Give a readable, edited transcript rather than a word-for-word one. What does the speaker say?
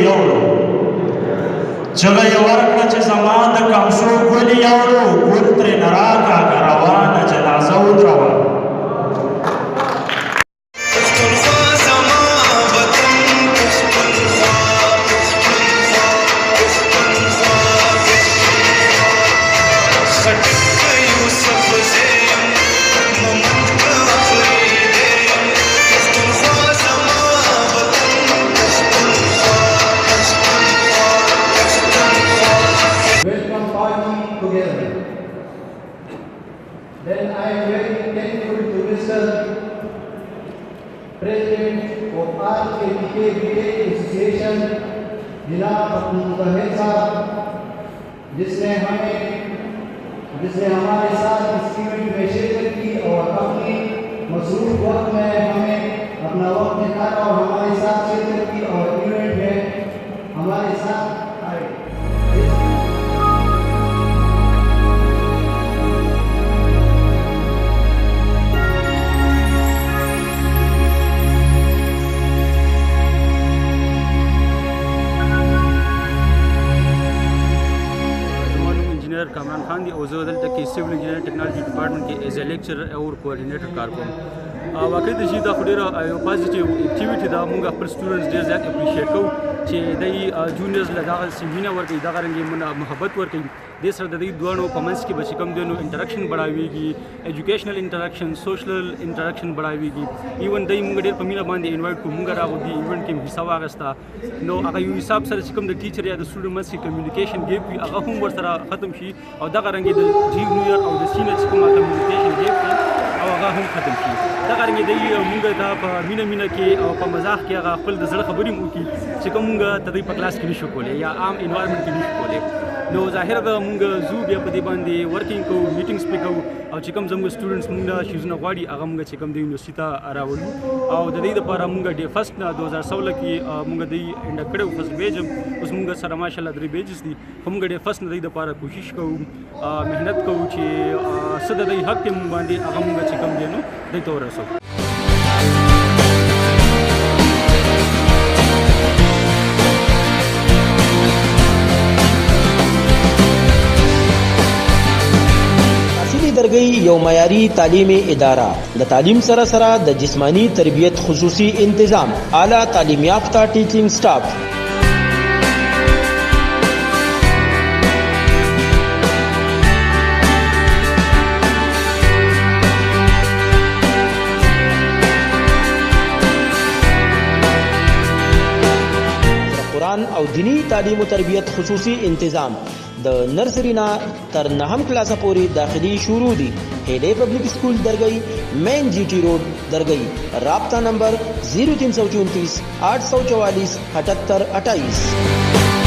یوړو چغه یې ورکړه چې زما د کمسو ګلې یوړو ګل ترې نه راکاږه روانه جنازه ودروه Then I am very thankful to Mr. President of RKBK Association, जनाब मुतहर साहब, जिसने हमारे साथ इस इवेंट में शिरकत की और अपनी मसरूफ वक्त में हमें अपना वक्त निकाला और हमारे साथ शिरकत की और इवेंट में हमारे साथ आए। कामरान खान दी और ज़रूरत तक कि सिविल इंजीनियरिंग टेक्नोलॉजी डिपार्टमेंट के एज ए लेक्चरर और कोऑर्डिनेटर कार को वाकई द जीदा खुदेरा पॉजिटिव एक्टिविटी दा मुंगा पर स्टूडेंट्स डेज दैट अप्रिशिएट को چې دای جونیئرز لدا سیمینه ورکې دا غرنګي محبت ورکې د سره د دې دوانو په منځ کې به کوم دینو انټریکشن بڑھاويږي ایجوکیشنل انټریکشن سوشل انټریکشن بڑھاويږي ایون دای موږ ډېر په مینا باندې انوایټ کوو موږ راغو دی ایونت کې حصہ واغستا نو هغه یو حساب سره کوم د ټیچر یا د سټوډنټ منځ کې کمیونیکیشن ګیپ وي هغه هم ورسره ختم شي او دا غرنګي د جونیئر او د سینیئر کوم کمیونیکیشن ګیپ او هغه هم ختم شي دا غرنګي دی موږ دا په مینا کې او په مزاح کې هغه خپل د زړه خبرې مو کی چې کوم تدې په کلاس کې نشو کولای یا عام انوایرنمنت کې نشو کولای نو ظاهر ده مونږ زو بیا په دې باندې ورکینګ کوو میټینګز پې کوو او چې کوم زموږ سټوډنټس مونږ شیزونه غواړي هغه مونږ چې کوم د یونیورسيټي ته راوړو او د دې لپاره مونږ ډې فرست نه 2016 کې مونږ د انډ کړو فرست بیج اوس مونږ سره ماشاءالله درې بیجز دي مونږ ډې فرست نه د لپاره کوشش کوو مهنت کوو چې صد د حق کې مونږ باندې هغه مونږ چې کوم دی نو د تورسو درگئی یو معیاری تعلیمی ادارہ د تعلیم سره سره د جسمانی تربیت خصوصی انتظام اعلی تعلیم یافتہ ٹیچنگ سٹاف قرآن او دینی تعلیم و تربیت خصوصی انتظام د نرسری نا تر نهم کلاس پوری داخلی شروع دی هیډے پبلک سکول درگئی مین جی ٹی روڈ درگئی رابطہ نمبر 0334 844 78 28